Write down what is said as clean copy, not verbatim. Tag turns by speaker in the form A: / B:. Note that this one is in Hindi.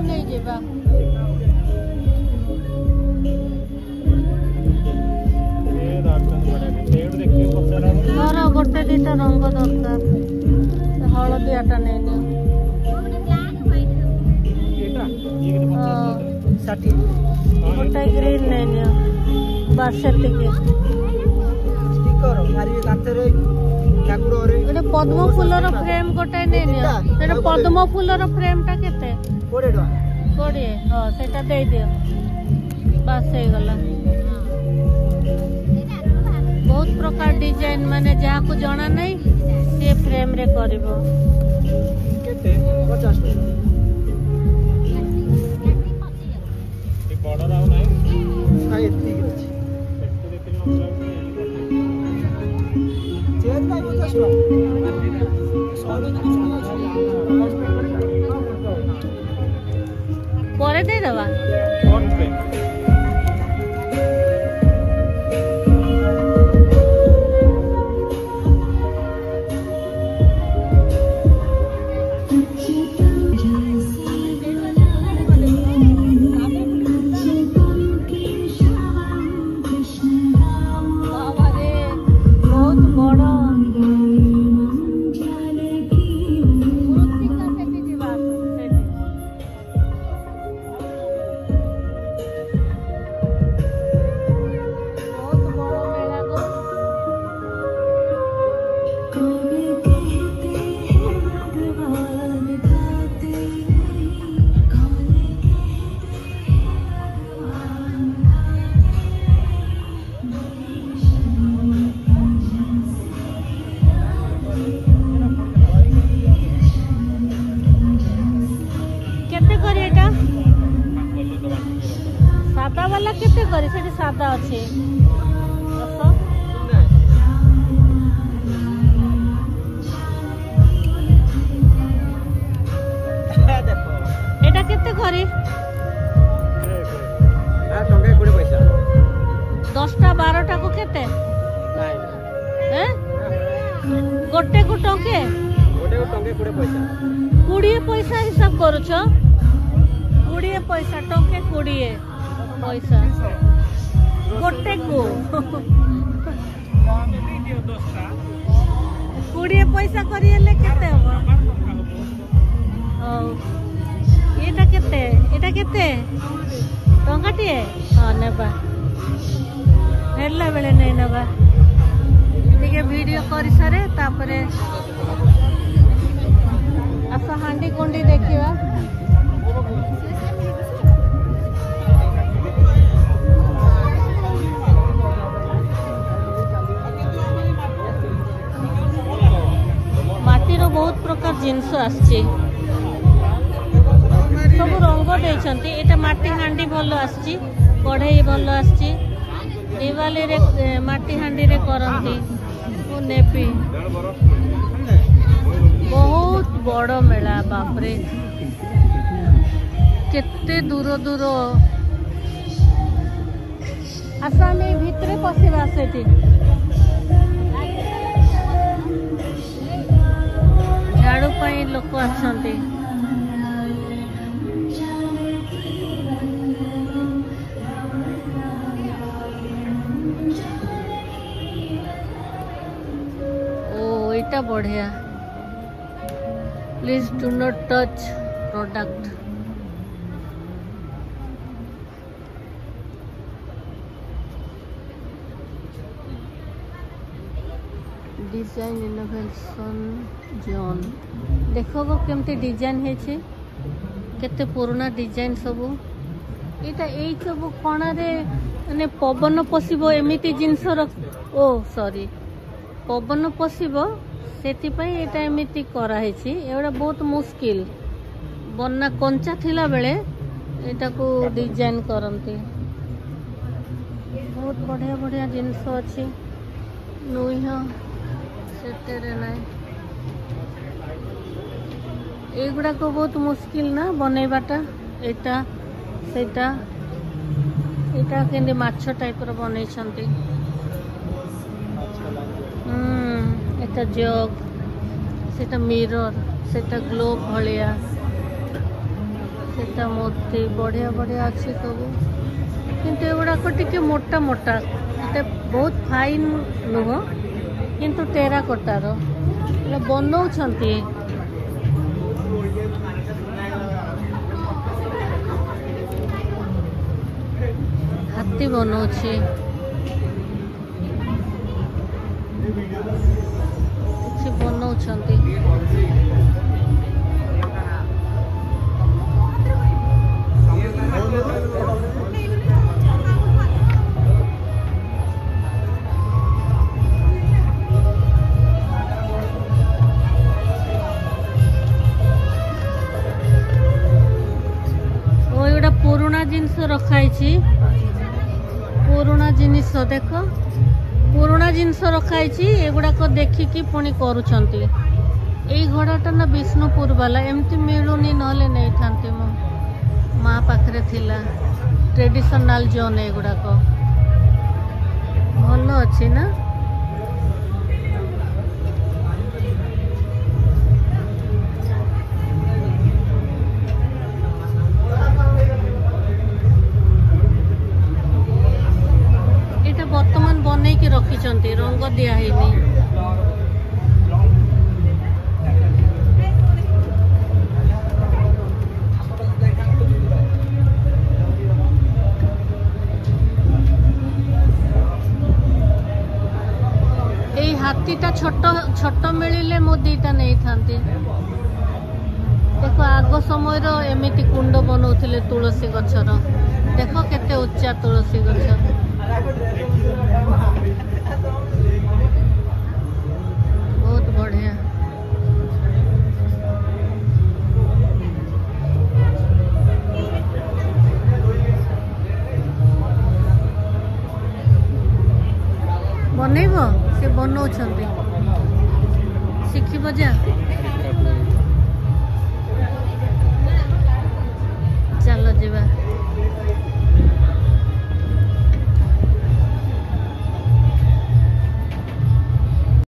A: नहीं जीवा मोर गोटे दीटा रंग दरकार हलदियाटा नहीं गोटे ग्रीन नहीं बस से पद्म फूलर फ्रेम गोटे नहीं पद्म फूलर फ्रेम टा केते 20 हाँ सेटा दे दियो बस हो गला बहुत प्रकार डिजाइन माने जहाँ को जना नहीं से फ्रेम रे करिवो
B: केते 50 बड़ा राव नहीं हां एत्ती अछि पेट देखिन चेन भाई
A: 50 परे दे दवा
B: फोन पे
A: सादा वाला केते करी से सादा अच्छे एटा केते करी 10टा 12टा को केते गोटे को टंके 20 पैसा हिसाब करूछ 20 पैसा टंके 20 पैसा गोटे को 20 पैसा करिए केते एटा केते टंकाटिए हाँ नेबा नेला बेले नहीं नेबा टिके वीडियो करी सारे तापरे आस हांडी कुंडी देखिबा बहुत प्रकार जिनस आछे सब रंग देछंती एटा माटी हांडी भलो आछी कढ़ई भलो आछी दिवाली रे माटी हांडी रे करंती ओ नेपी बहुत बड़ मेला बाप रे केते दूर दूर आसामी भितरे पसिबा सेठी झाड़ू पाई लोक आछंती ओ इटा बढ़िया please do not touch product design innovation zone देखो केमती डिजाइन है केते पुराना डिजाइन सब एटा एई सब कोणा रे माने पवन पसिबो एमिति जिंस ओ सॉरी पवन पसिबो सेति पई एटा एमिति करा है एवडा बहुत मुश्किल बन्ना कंचा थिला बेले एटा को डिजाइन करंती बहुत बढ़िया बढ़िया जिंस अछि नुइह एगुड़ा को बहुत मुश्किल ना बनैबाटा एटा सेटा एटा केंदे माछ टाइप रो बनै छंती एटा जग सेटा मिरर सेटा ग्लोब भलिया केता मूर्ति बढ़िया बढ़िया अच्छे सब किंतु एगुड़ाक टिके मोटा मोटा एते बहुत फाइन नुह किंतु टेराकोटार बनाउछंती हाथी बनाउछे କିଛି बनाउछंती पुराना जिनस रखाई पुराना जिनिस देख पुराना जिनस रखाई एगुड़ाक देखिकी पुणी करुछंती एई घोड़ाटा ना विष्णुपुर वाला एमती मिलूनी नहले नहीं थांती मो माँ पाखरे थिला ट्रेडिशनल जोन एगुड़ाक भल अच्छी ना बर्तमान बनई की रखिछंती रंग दिया हैनी एई हाथीटा छोट छोट मिलिले मो दीटा नहीं थांती देखो आग समय एमिति कुंड बनाउथिले तुलसी गछर देखो केते उच्चा तुलसी गछ बहुत बढ़िया बनैब से बनाउछंती शिखिब जा।